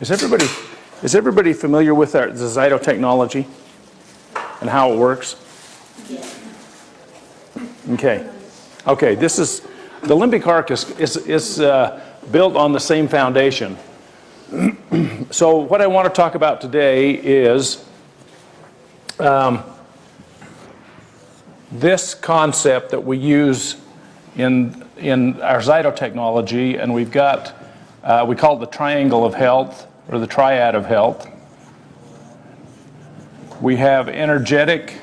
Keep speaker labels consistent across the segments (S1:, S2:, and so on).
S1: Is everybody familiar with the Zyto technology and how it works? Okay. Okay, this is, the Limbic Arc is built on the same foundation. So what I want to talk about today is this concept that we use in our Zyto technology, and we've got, we call it the triangle of health, or the triad of health. We have energetic,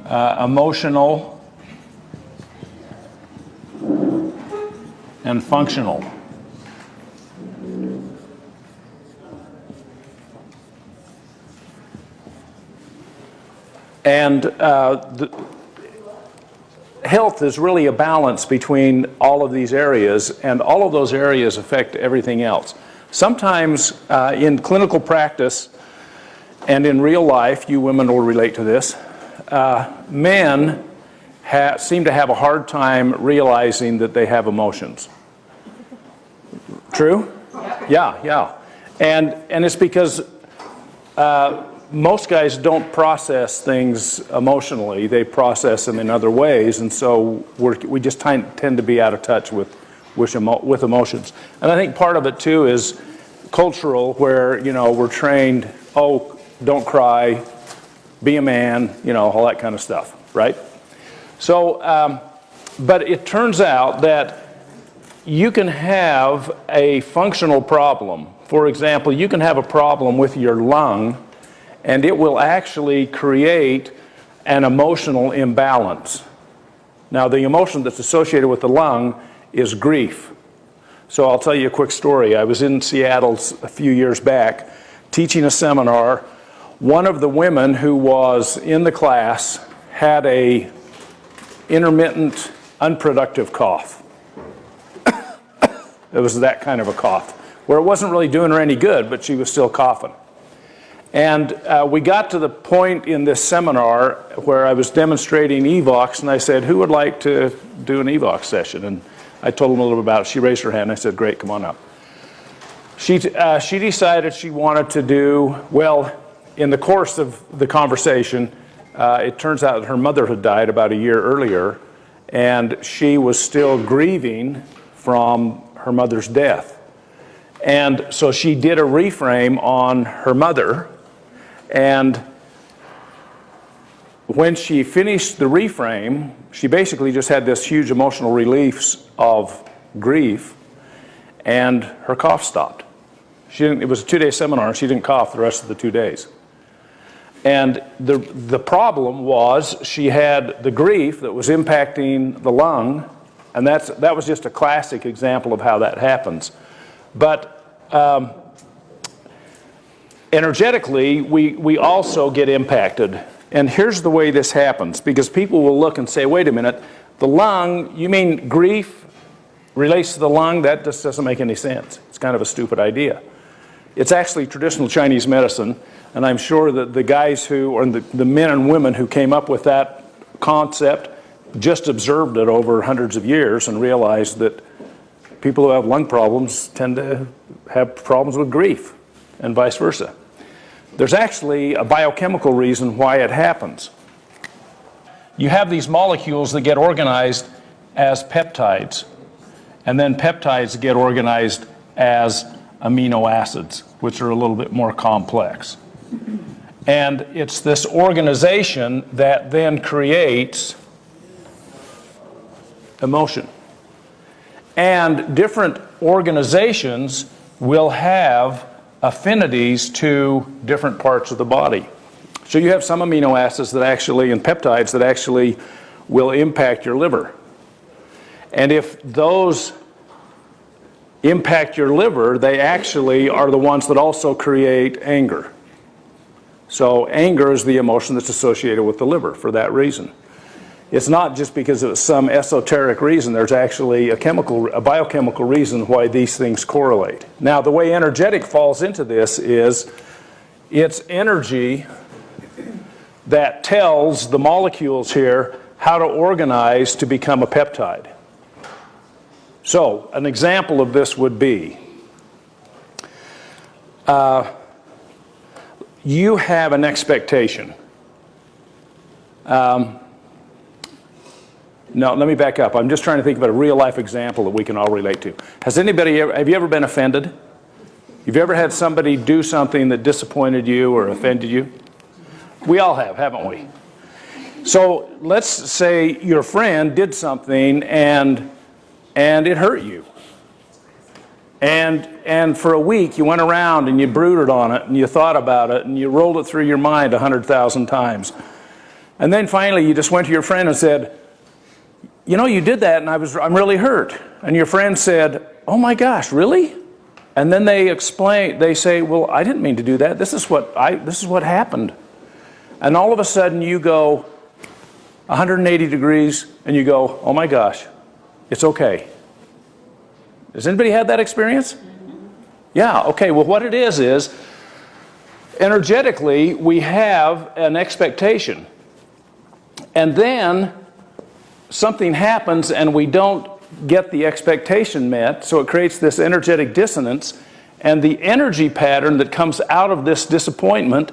S1: emotional, and functional. And health is really a balance between all of these areas, and all of those areas affect everything else. Sometimes in clinical practice and in real life, you women will relate to this, men seem to have a hard time realizing that they have emotions. True? Yeah. And it's because most guys don't process things emotionally. They process them in other ways, and so we just tend to be out of touch with emotions. And I think part of it too is cultural, where we're trained, oh, don't cry, be a man, all that kind of stuff, right? So, but it turns out that you can have a functional problem. For example, you can have a problem with your lung, and it will actually create an emotional imbalance. Now, the emotion that's associated with the lung is grief. So I'll tell you a quick story. I was in Seattle a few years back teaching a seminar. One of the women who was in the class had a intermittent, unproductive cough. It was that kind of a cough, where it wasn't really doing her any good, but she was still coughing. And we got to the point in this seminar where I was demonstrating EVOX, and I said, who would like to do an EVOX session? And I told them a little bit about it. She raised her hand, and I said, great, come on up. She decided she wanted to do, well, in the course of the conversation, it turns out that her mother had died about a year earlier, and she was still grieving from her mother's death. And so she did a reframe on her mother, and when she finished the reframe, she basically just had this huge emotional relief of grief, and her cough stopped. It was a 2-day seminar, and she didn't cough the rest of the 2 days. And the problem was she had the grief that was impacting the lung, and that was just a classic example of how that happens. But energetically, we also get impacted. And here's the way this happens, because people will look and say, wait a minute, the lung, you mean grief relates to the lung? That just doesn't make any sense. It's kind of a stupid idea. It's actually traditional Chinese medicine, and I'm sure that the guys or the men and women who came up with that concept just observed it over hundreds of years and realized that people who have lung problems tend to have problems with grief, and vice versa. There's actually a biochemical reason why it happens. You have these molecules that get organized as peptides, and then peptides get organized as amino acids, which are a little bit more complex. And it's this organization that then creates emotion. And different organizations will have affinities to different parts of the body. So you have some amino acids that actually, and peptides that actually will impact your liver. And if those impact your liver, they actually are the ones that also create anger. So anger is the emotion that's associated with the liver for that reason. It's not just because of some esoteric reason. There's actually a biochemical reason why these things correlate. Now, the way energetic falls into this is it's energy that tells the molecules here how to organize to become a peptide. So, an example of this would be you have an expectation. No, let me back up. I'm just trying to think of a real life example that we can all relate to. Have you ever been offended? Have you ever had somebody do something that disappointed you or offended you? We all have, haven't we? So let's say your friend did something and it hurt you. And for a week you went around and you brooded on it and you thought about it and you rolled it through your mind 100,000 times. And then finally you just went to your friend and said, you know, you did that and I'm really hurt. And your friend said, oh my gosh, really? And then they say, well, I didn't mean to do that. This is what happened. And all of a sudden you go 180 degrees and you go, oh my gosh, it's okay. Has anybody had that experience? Yeah, okay, well what it is energetically we have an expectation. And then something happens and we don't get the expectation met, so it creates this energetic dissonance, and the energy pattern that comes out of this disappointment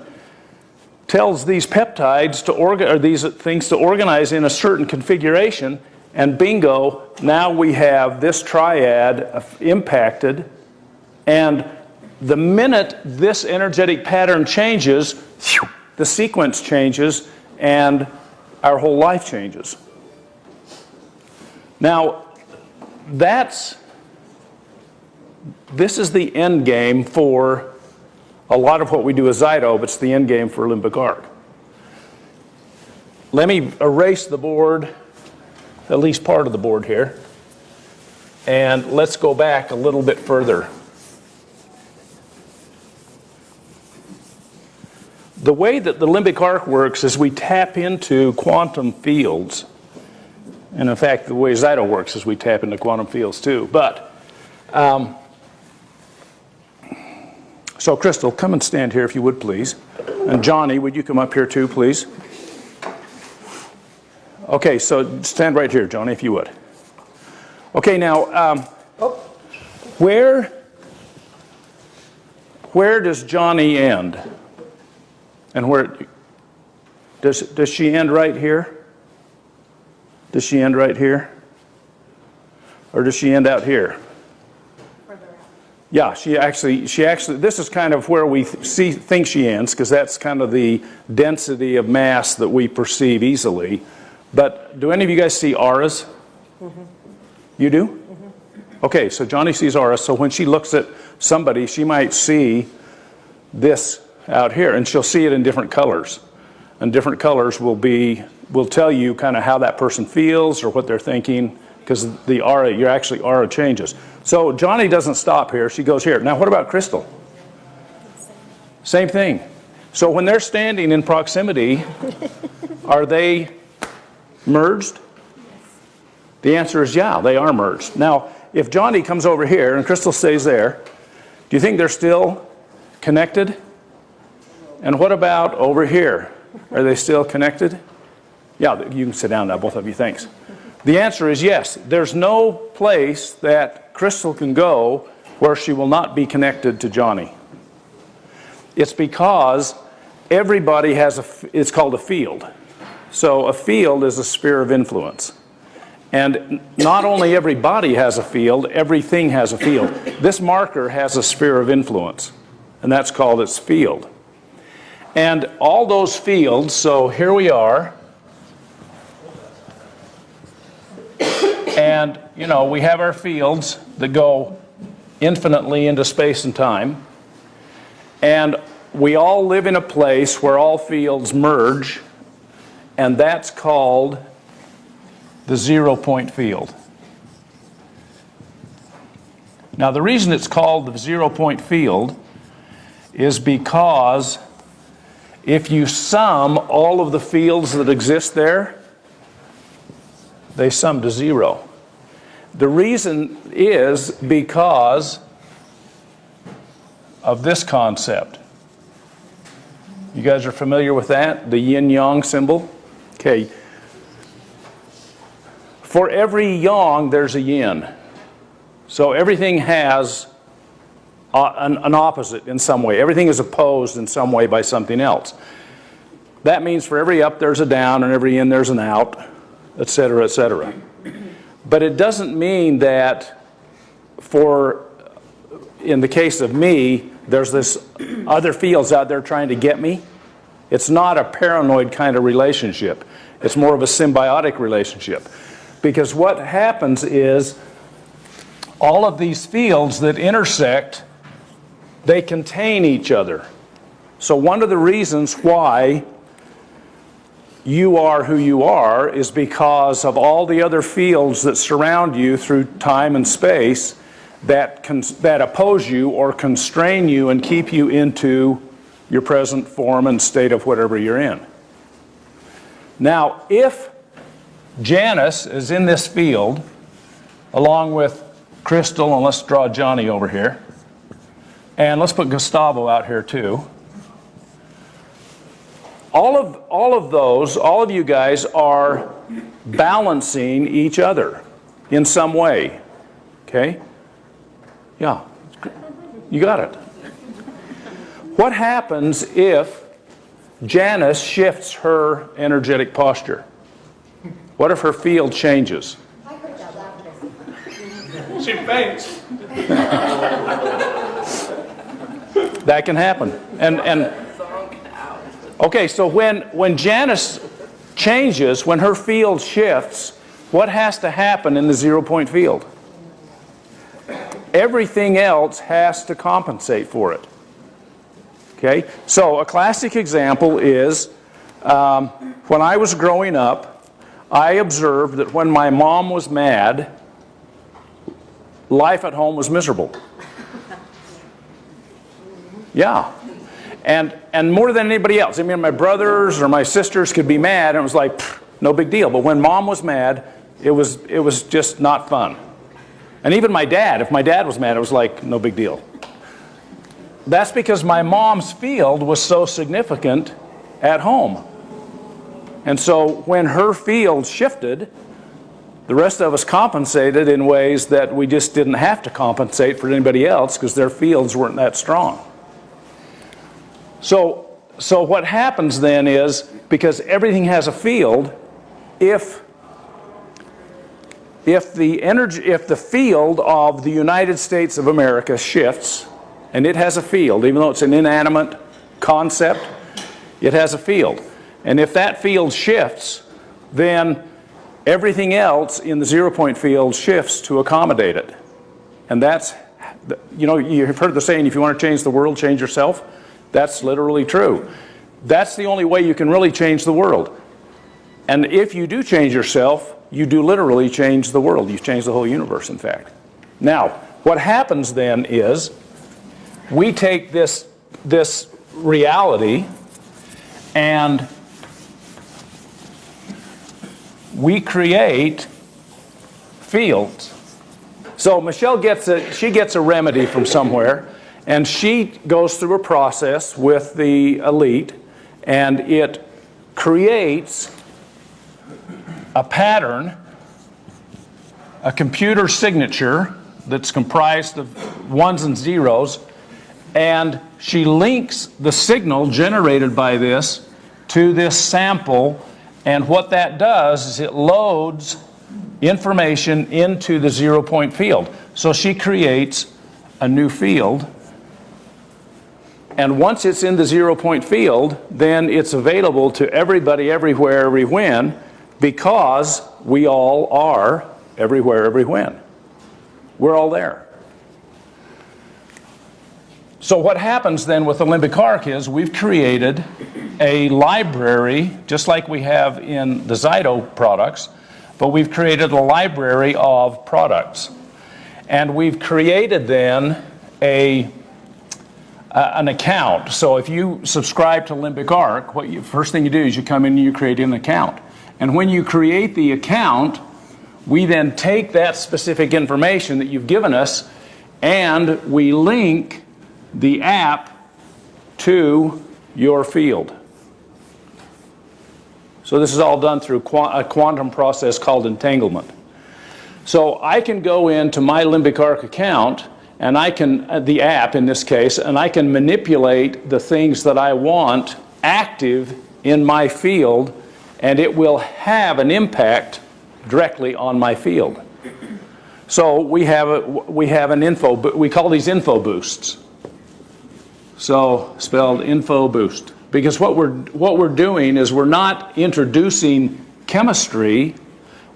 S1: tells these peptides or these things to organize in a certain configuration, and bingo, now we have this triad impacted, and the minute this energetic pattern changes, the sequence changes and our whole life changes. Now, this is the end game for a lot of what we do as Zyto, but it's the end game for Limbic Arc. Let me erase the board, at least part of the board here, and let's go back a little bit further. The way that the Limbic Arc works is we tap into quantum fields. And in fact, the way Zyto works is we tap into quantum fields too. But, so Crystal, come and stand here if you would please. And Johnny, would you come up here too, please? Okay, so stand right here, Johnny, if you would. Okay, now, where does Johnny end? And where, does she end right here? Does she end right here? Or does she end out here? Further out. Yeah, she actually, this is kind of where we think she ends, because that's kind of the density of mass that we perceive easily. But do any of you guys see auras? Mm-hmm. You do? Mm-hmm. Okay, so Johnny sees auras, so when she looks at somebody, she might see this out here, and she'll see it in different colors. And different colors will tell you kind of how that person feels or what they're thinking, because the aura, your actually aura changes. So Johnny doesn't stop here, she goes here. Now what about Crystal? Same thing. So when they're standing in proximity, are they merged? The answer is yeah, they are merged. Now if Johnny comes over here and Crystal stays there, do you think they're still connected? And what about over here? Are they still connected? Yeah, you can sit down now, both of you, thanks. The answer is yes. There's no place that Crystal can go where she will not be connected to Johnny. It's because everybody has it's called a field. So a field is a sphere of influence. And not only everybody has a field, everything has a field. This marker has a sphere of influence, and that's called its field. And all those fields, so here we are, and you know, we have our fields that go infinitely into space and time, and we all live in a place where all fields merge, and that's called the 0-point field. Now the reason it's called the 0-point field is because if you sum all of the fields that exist there, they sum to 0. The reason is because of this concept. You guys are familiar with that? The yin-yang symbol? Okay. For every yang, there's a yin. So everything has an opposite in some way. Everything is opposed in some way by something else. That means for every up there's a down, and every in there's an out, et cetera, et cetera. But it doesn't mean that in the case of me, there's this other fields out there trying to get me. It's not a paranoid kind of relationship. It's more of a symbiotic relationship. Because what happens is all of these fields that intersect, they contain each other. So one of the reasons why you are who you are is because of all the other fields that surround you through time and space that oppose you or constrain you and keep you into your present form and state of whatever you're in. Now, if Janice is in this field, along with Crystal, and let's draw Johnny over here, and let's put Gustavo out here too. All of you guys are balancing each other in some way. Okay? Yeah, you got it. What happens if Janice shifts her energetic posture? What if her field changes?
S2: She faints.
S1: That can happen. And okay, so when Janice changes, when her field shifts, what has to happen in the 0-point field? Everything else has to compensate for it. Okay, so a classic example is when I was growing up, I observed that when my mom was mad, life at home was miserable. Yeah. And more than anybody else. I mean, my brothers or my sisters could be mad, and it was like, no big deal. But when mom was mad, it was just not fun. And even my dad, if my dad was mad, it was like, no big deal. That's because my mom's field was so significant at home. And so when her field shifted, the rest of us compensated in ways that we just didn't have to compensate for anybody else because their fields weren't that strong. So what happens then is, because everything has a field, if the field of the United States of America shifts, and it has a field, even though it's an inanimate concept, it has a field. And if that field shifts, then everything else in the 0-point field shifts to accommodate it. And that's, you've heard the saying, if you want to change the world, change yourself. That's literally true. That's the only way you can really change the world. And if you do change yourself, you do literally change the world. You change the whole universe, in fact. Now, what happens then is we take this reality and we create fields. So Michelle gets a remedy from somewhere, and she goes through a process with the elite, and it creates a pattern, a computer signature that's comprised of ones and zeros, and she links the signal generated by this to this sample, and what that does is it loads information into the 0-point field. So she creates a new field, and once it's in the 0-point field, then it's available to everybody, everywhere, every when, because we all are everywhere, every when. We're all there. So what happens then with the Limbic Arc is we've created a library, just like we have in the Zyto products, but we've created a library of products. And we've created then an account. So if you subscribe to Limbic Arc, first thing you do is you come in and you create an account. And when you create the account, we then take that specific information that you've given us and we link the app to your field. So this is all done through a quantum process called entanglement. So I can go into my Limbic Arc account and I can, the app in this case, and I can manipulate the things that I want active in my field, and it will have an impact directly on my field. So we have an info, we call these Infoboosts. So spelled Infoboost. Because what we're doing is we're not introducing chemistry,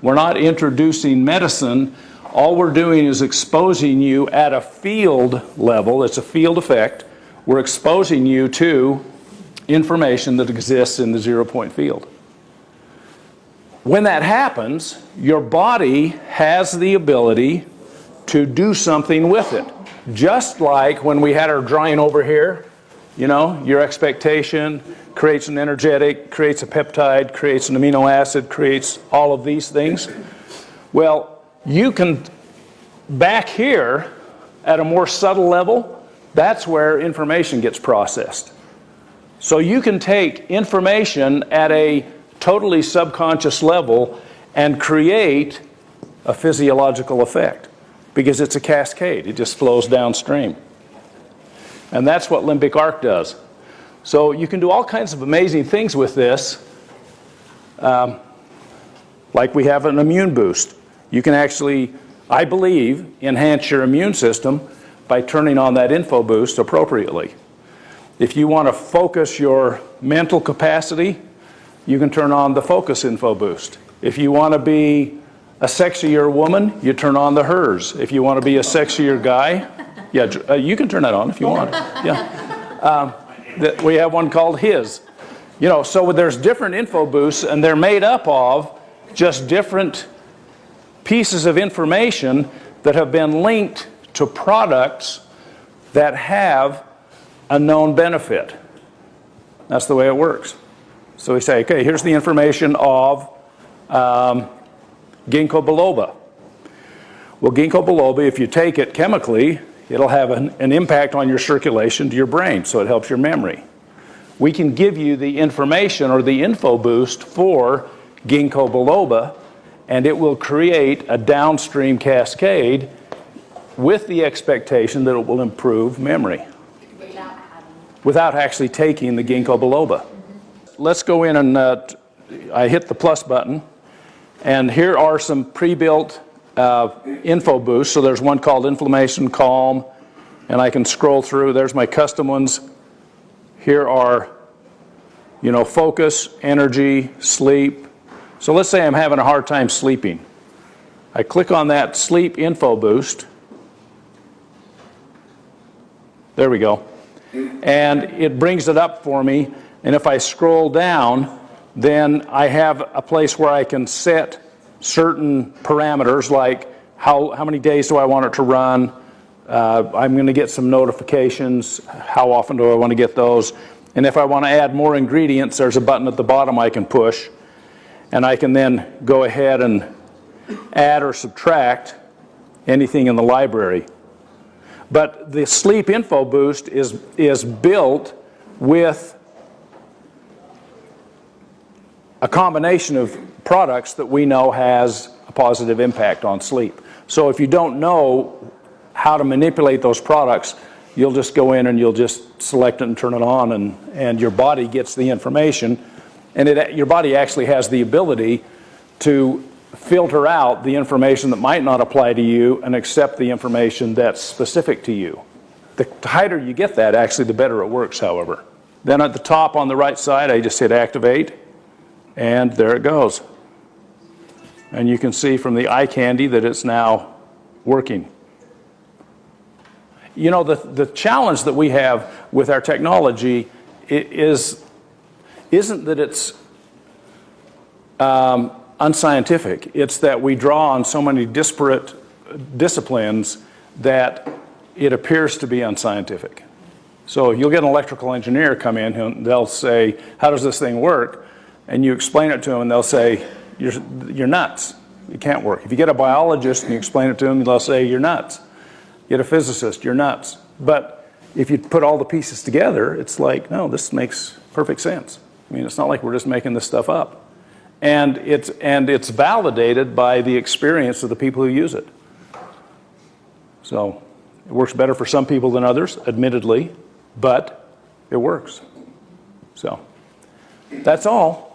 S1: we're not introducing medicine. All we're doing is exposing you at a field level. It's a field effect. We're exposing you to information that exists in the 0-point field. When that happens, your body has the ability to do something with it. Just like when we had our drawing over here, you know, your expectation creates an energetic, creates a peptide, creates an amino acid, creates all of these things. Well, you can, back here, at a more subtle level, that's where information gets processed. So you can take information at a totally subconscious level and create a physiological effect because it's a cascade. It just flows downstream. And that's what Limbic Arc does. So you can do all kinds of amazing things with this, like we have an immune boost. You can actually, I believe, enhance your immune system by turning on that info boost appropriately. If you want to focus your mental capacity, you can turn on the focus info boost. If you want to be a sexier woman, you turn on the hers. If you want to be a sexier guy, yeah, you can turn that on if you want. Yeah. We have one called his. You know, so there's different info boosts, and they're made up of just different pieces of information that have been linked to products that have a known benefit. That's the way it works. So we say, okay, here's the information of ginkgo biloba. Well, ginkgo biloba, if you take it chemically, it'll have an impact on your circulation to your brain, so it helps your memory. We can give you the information or the info boost for ginkgo biloba, and it will create a downstream cascade with the expectation that it will improve memory without actually taking the ginkgo biloba. Let's go in and I hit the plus button, and here are some pre-built info boosts. So there's one called inflammation, calm, and I can scroll through. There's my custom ones. Here are, you know, focus, energy, sleep. So let's say I'm having a hard time sleeping. I click on that sleep info boost. There we go. And it brings it up for me. And if I scroll down, then I have a place where I can set certain parameters, like how many days do I want it to run. I'm going to get some notifications. How often do I want to get those? And if I want to add more ingredients, there's a button at the bottom I can push. And I can then go ahead and add or subtract anything in the library. But the Sleep Info Boost is built with a combination of products that we know has a positive impact on sleep. So if you don't know how to manipulate those products, you'll just go in and you'll just select it and turn it on, and your body gets the information. And your body actually has the ability to filter out the information that might not apply to you and accept the information that's specific to you. The tighter you get that, actually, the better it works, however. Then at the top on the right side, I just hit activate, and there it goes. And you can see from the eye candy that it's now working. You know, the challenge that we have with our technology isn't that it's unscientific. It's that we draw on so many disparate disciplines that it appears to be unscientific. So you'll get an electrical engineer come in and they'll say, how does this thing work? And you explain it to them and they'll say, you're nuts. It can't work. If you get a biologist and you explain it to them, they'll say, you're nuts. Get a physicist, you're nuts. But if you put all the pieces together, it's like, no, this makes perfect sense. I mean, it's not like we're just making this stuff up. And it's validated by the experience of the people who use it. So It works better for some people than others, admittedly, but it works. So that's all.